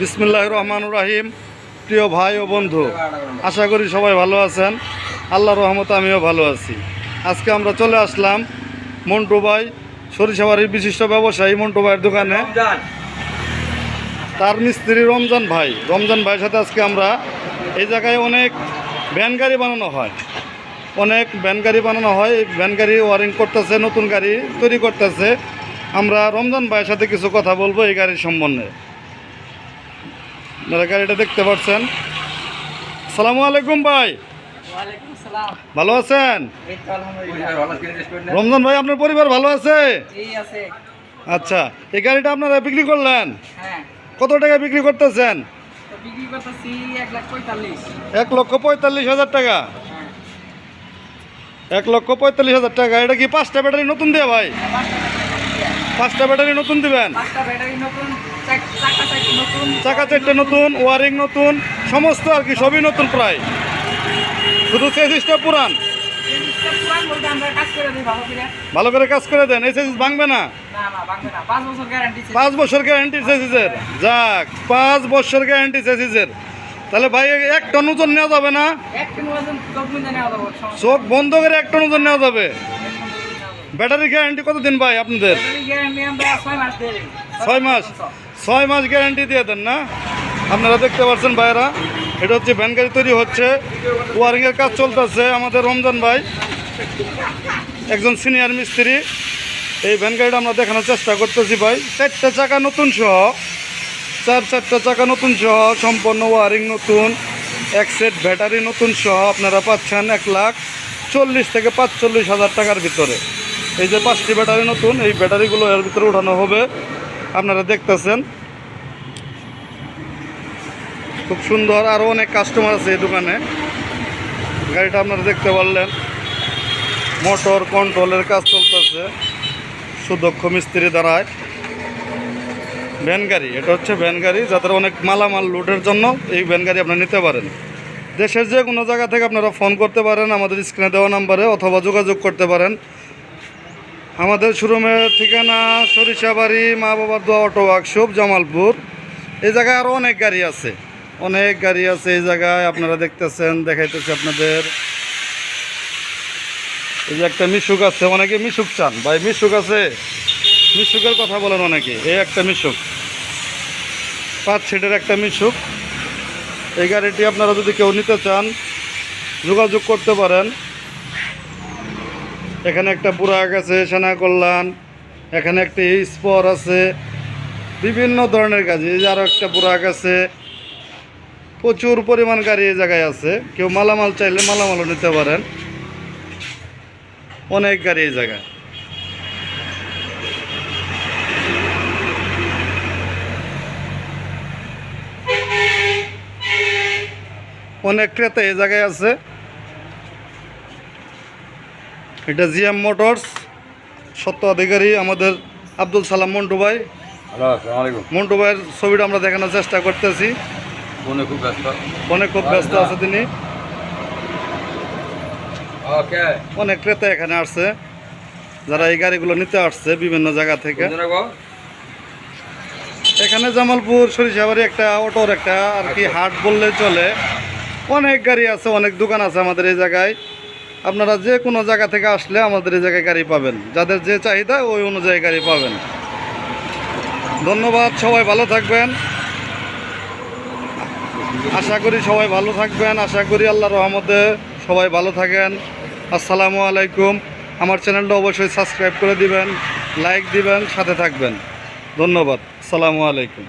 বিসমিল্লাহির রহমানির রহিম। প্রিয় ভাই ও বন্ধু, আশা করি সবাই ভালো আছেন। আল্লাহর রহমতে আমিও ভালো আছি। আজকে আমরা চলে আসলাম মন্টু ভাই, সরিষাবাড়ির বিশিষ্ট ব্যবসায়ী মন্টু ভাইয়ের দোকানে। তার মিস্ত্রি রমজান ভাইয়ের সাথে আজকে আমরা এই জায়গায় অনেক ভ্যান গাড়ি বানানো হয়, এই ভ্যান গাড়ি ওয়ারিং করতেছে, নতুন গাড়ি তৈরি করতেছে। আমরা রমজান ভাইয়ের সাথে কিছু কথা বলবো এই গাড়ির সম্বন্ধে। আপনারা গাড়িটা দেখতে পাচ্ছেন। আসসালামু আলাইকুম ভাই, ভালো আছেন? রমজান ভাই, আপনার পরিবার ভালো আছে? আচ্ছা, এই গাড়িটা আপনারা বিক্রি করলেন, কত টাকা বিক্রি করতেছেন? 1,45,000 টাকা। 1,45,000 টাকা। এটা কি 5টা ব্যাটারি নতুন দিয়ে ভাই? 5টা ব্যাটারি নতুন দিবেন? চাকা 4টে নতুন, ওয়ারিং নতুন, সমস্ত আর কি সবই নতুন প্রায়, শুধু চেসিসটা পুরান। ভালো করে কাজ করে দেন, এই চেসিস ভাঙবে না? 5 বছর গ্যারান্টি চেসিসের। যাক, 5 বছর গ্যারান্টি চেসিসের। তাহলে ভাই 1 টন ওজন নেওয়া যাবে না? চোখ বন্ধ করে 1 টন ওজন নেওয়া যাবে। ব্যাটারি গ্যারান্টি কতদিন ভাই আপনাদের? 6 মাস গ্যারান্টি দিয়ে দেন না? আপনারা দেখতে পাচ্ছেন ভাইয়েরা, এটা হচ্ছে ভ্যান গাড়ি তৈরি হচ্ছে, ওয়ারিংয়ের কাজ চলতেছে। আমাদের রমজান ভাই একজন সিনিয়র মিস্ত্রি। এই ভ্যান গাড়িটা আমরা দেখানোর চেষ্টা করতেছি ভাই। 4টা চাকা নতুন সহ, 4টা চাকা নতুন সহ, সম্পূর্ণ ওয়ারিং নতুন, 1 সেট ব্যাটারি নতুন সহ আপনারা পাচ্ছেন 1,40,000 থেকে 45,000 টাকার ভিতরে। এই যে 5টি ব্যাটারি নতুন, এই ব্যাটারিগুলো এর ভিতরে উঠানো হবে। আপনারা দেখতেছেন খুব সুন্দর। আরও অনেক কাস্টমার আছে এই দোকানে। গাড়িটা আপনারা দেখতে পারলেন, মোটর কন্ট্রোলের কাজ চলতেছে সুদক্ষ মিস্ত্রি দ্বারায়। ভ্যান গাড়ি, এটা হচ্ছে ভ্যান গাড়ি, যাদের অনেক মালামাল লোডের জন্য এই ভ্যান গাড়ি আপনারা নিতে পারেন। দেশের যে কোনো জায়গা থেকে আপনারা ফোন করতে পারেন আমাদের স্ক্রিনে দেওয়া নাম্বারে, অথবা যোগাযোগ করতে পারেন। আমাদের শোরুমের ঠিকানা সরিষাবাড়ি মা বাবার দোয়া অটো ওয়ার্কশপ, জামালপুর। এই জায়গায় আরও অনেক গাড়ি আছে এই জায়গায়। আপনারা দেখতেছেন, দেখাইতেছে আপনাদের। এই যে একটা মিশুক আছে, অনেকে মিশুক চান ভাই। মিশুক আছে, মিশুকের কথা বলেন অনেকে। এই একটা মিশুক, 5 সিটের একটা মিশুক। এই গাড়িটি আপনারা যদি কেউ নিতে চান যোগাযোগ করতে পারেন। এখানে একটা বুরাক আছে, সেনা কল্যাণ, এখানে একটা স্পর আছে, বিভিন্ন ধরনের গাড়ি। এই যে আরও একটা বুরাক আছে। প্রচুর পরিমাণ গাড়ি এই জায়গায় আছে। কেউ মালামাল চাইলে মালামালও নিতে পারেন। অনেক গাড়ি এই জায়গায়। অনেক ক্রেতা এই জায়গায় আছে। এটা জিএম মোটরস, স্বত্বাধিকারী আমাদের আব্দুল সালাম মন্টু ভাই। মন্টু ভাইয়ের ছবিটা আমরা দেখানোর চেষ্টা করতেছি। ফোনে খুব ব্যস্ত আছে তিনি। অনেক ক্রেতা এখানে আসছে, যারা এই গাড়িগুলো নিতে আসছে বিভিন্ন জায়গা থেকে। এখানে জামালপুর সরিষাবাড়ি একটা অটোর একটা আর কি হাট বললে চলে। অনেক গাড়ি আছে, অনেক দোকান আছে আমাদের এই জায়গায়। আপনারা যে কোনো জায়গা থেকে আসলে আমাদের এই জায়গায় গাড়ি পাবেন, যাদের যে চাহিদা ওই অনুযায়ী গাড়ি পাবেন। ধন্যবাদ, সবাই ভালো থাকবেন। আশা করি সবাই ভালো থাকবেন, আশা করি আল্লাহর রহমতে সবাই ভালো থাকেন। আসসালামু আলাইকুম। আমার চ্যানেলটা অবশ্যই সাবস্ক্রাইব করে দিবেন, লাইক দিবেন, সাথে থাকবেন। ধন্যবাদ। আসসালামু আলাইকুম।